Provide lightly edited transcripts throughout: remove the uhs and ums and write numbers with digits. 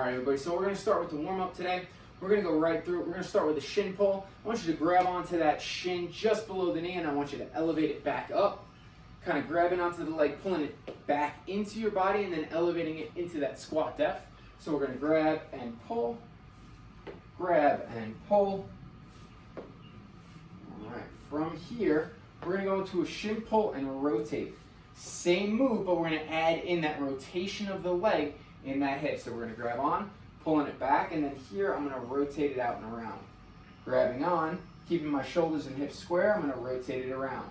Alright everybody, so we're going to start with the warm-up today. We're going to go right through it. We're going to start with the shin pull. I want you to grab onto that shin just below the knee, and I want you to elevate it back up. Kind of grabbing onto the leg, pulling it back into your body, and then elevating it into that squat depth. So we're going to grab and pull. Grab and pull. Alright, from here, we're going to go into a shin pull and rotate. Same move, but we're going to add in that rotation of the leg in that hip. So we're going to grab on, pulling it back, and then here I'm going to rotate it out and around. Grabbing on, keeping my shoulders and hips square, I'm going to rotate it around.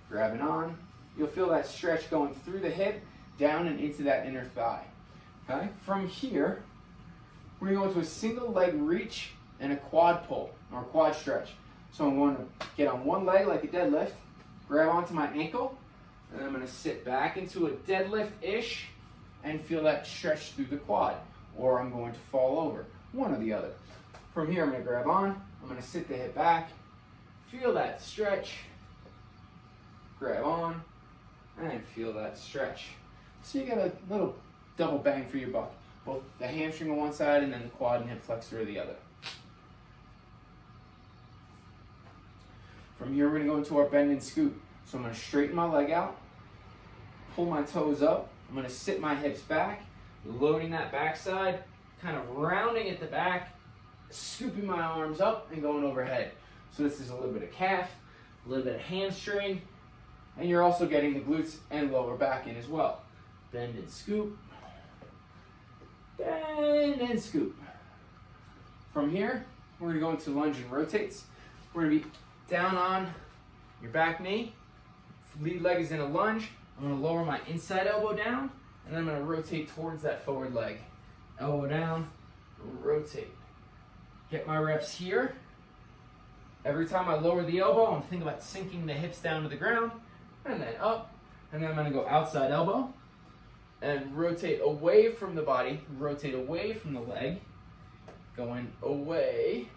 Grabbing on, you'll feel that stretch going through the hip, down and into that inner thigh. Okay? From here, we're going to go into a single leg reach and a quad pull, or quad stretch. So I'm going to get on one leg like a deadlift, grab onto my ankle, and I'm going to sit back into a deadlift-ish and feel that stretch through the quad. Or I'm going to fall over, one or the other. From here, I'm going to grab on, I'm going to sit the hip back, feel that stretch, grab on, and feel that stretch. So you get a little double bang for your buck. Both the hamstring on one side and then the quad and hip flexor on the other. From here, we're going to go into our bend and scoot. So I'm going to straighten my leg out, pull my toes up, I'm going to sit my hips back, loading that backside, kind of rounding at the back, scooping my arms up and going overhead. So this is a little bit of calf, a little bit of hamstring, and you're also getting the glutes and lower back in as well. Bend and scoop, bend and scoop. From here, we're going to go into lunge and rotates. We're going to be down on your back knee, lead leg is in a lunge. I'm going to lower my inside elbow down, and then I'm going to rotate towards that forward leg. Elbow down, rotate. Get my reps here. Every time I lower the elbow, I'm thinking about sinking the hips down to the ground, and then up. And then I'm going to go outside elbow, and rotate away from the body, rotate away from the leg, going away,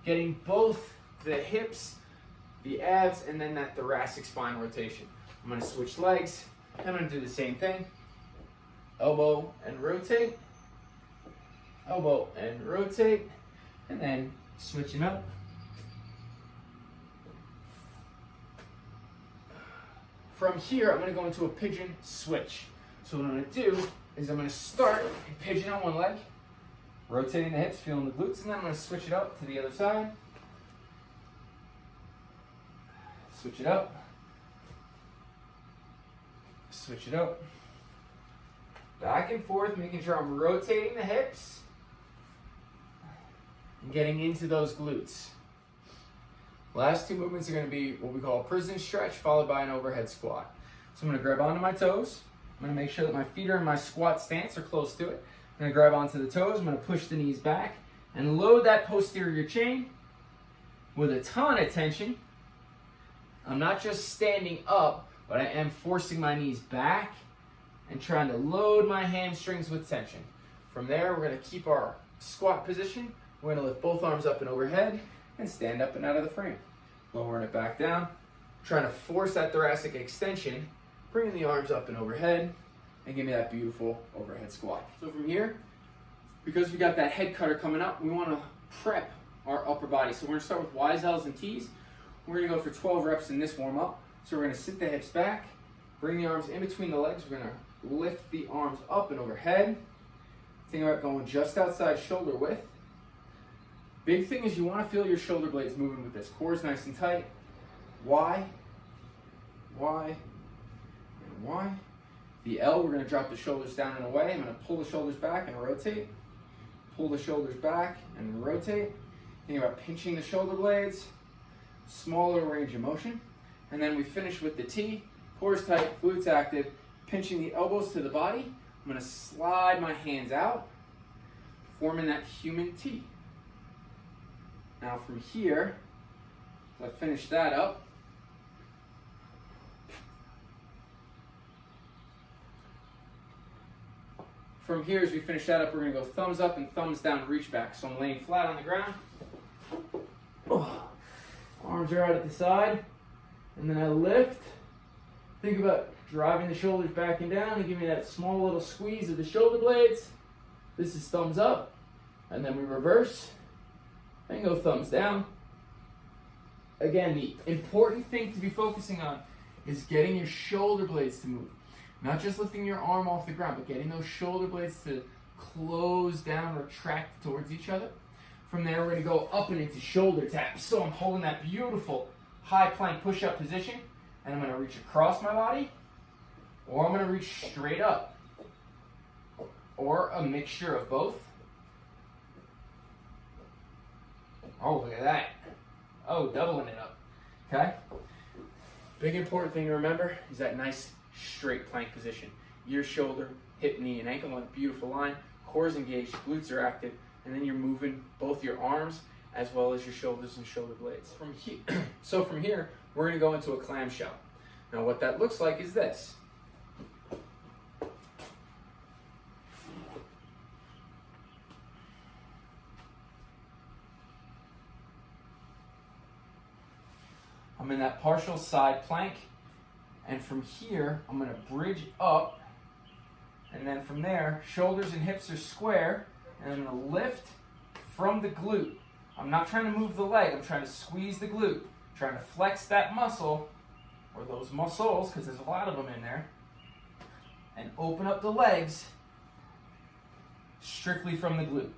getting both the hips, the abs, and then that thoracic spine rotation. I'm going to switch legs. I'm going to do the same thing. Elbow and rotate. Elbow and rotate. And then switching up. From here, I'm going to go into a pigeon switch. So what I'm going to do is I'm going to start a pigeon on one leg, rotating the hips, feeling the glutes, and then I'm going to switch it up to the other side. Switch it up. Switch it up. Back and forth, making sure I'm rotating the hips and getting into those glutes. Last two movements are going to be what we call a prison stretch, followed by an overhead squat. So I'm going to grab onto my toes. I'm going to make sure that my feet are in my squat stance or close to it. I'm going to grab onto the toes. I'm going to push the knees back and load that posterior chain with a ton of tension. I'm not just standing up, but I am forcing my knees back and trying to load my hamstrings with tension. From there, we're going to keep our squat position. We're going to lift both arms up and overhead and stand up and out of the frame. Lowering it back down, trying to force that thoracic extension, bringing the arms up and overhead, and give me that beautiful overhead squat. So from here, because we got that head cutter coming up, we want to prep our upper body. So we're going to start with Y's, L's, and T's. We're going to go for 12 reps in this warm-up. So we're going to sit the hips back, bring the arms in between the legs. We're going to lift the arms up and overhead. Think about going just outside shoulder width. Big thing is you want to feel your shoulder blades moving with this. Core is nice and tight. Y, Y, and Y. The L, we're going to drop the shoulders down and away. I'm going to pull the shoulders back and rotate. Pull the shoulders back and rotate. Think about pinching the shoulder blades. Smaller range of motion. And then we finish with the T. Core is tight, glutes active, pinching the elbows to the body. I'm going to slide my hands out, forming that human T. Now from here, as I finish that up, from here as we finish that up, we're going to go thumbs up and thumbs down, reach back. So I'm laying flat on the ground. Arms are out at the side. And then I lift. Think about driving the shoulders back and down and give me that small little squeeze of the shoulder blades. This is thumbs up, and then we reverse and go thumbs down. Again, the important thing to be focusing on is getting your shoulder blades to move. Not just lifting your arm off the ground, but getting those shoulder blades to close down, retract towards each other. From there, we're going to go up and into shoulder taps. So I'm holding that beautiful high plank push-up position, and I'm going to reach across my body, or I'm going to reach straight up, or a mixture of both. Oh, look at that. Oh, doubling it up. Okay? Big important thing to remember is that nice straight plank position. Your shoulder, hip, knee, and ankle on a beautiful line. Core is engaged, glutes are active, and then you're moving both your arms as well as your shoulders and shoulder blades. So from here, we're going to go into a clamshell. Now what that looks like is this. I'm in that partial side plank, and from here, I'm going to bridge up, and then from there, shoulders and hips are square, and I'm going to lift from the glute. I'm not trying to move the leg, I'm trying to squeeze the glute, trying to flex that muscle, or those muscles, because there's a lot of them in there, and open up the legs strictly from the glute.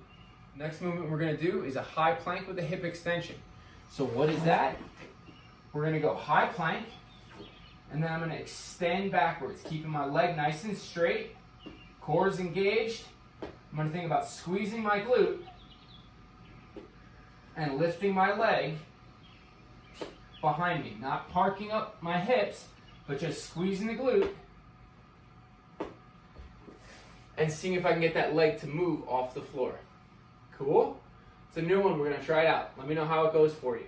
Next movement we're going to do is a high plank with a hip extension. So what is that? We're going to go high plank, and then I'm going to extend backwards, keeping my leg nice and straight, core is engaged. I'm going to think about squeezing my glute and lifting my leg behind me. Not parking up my hips, but just squeezing the glute and seeing if I can get that leg to move off the floor. Cool? It's a new one. We're going to try it out. Let me know how it goes for you.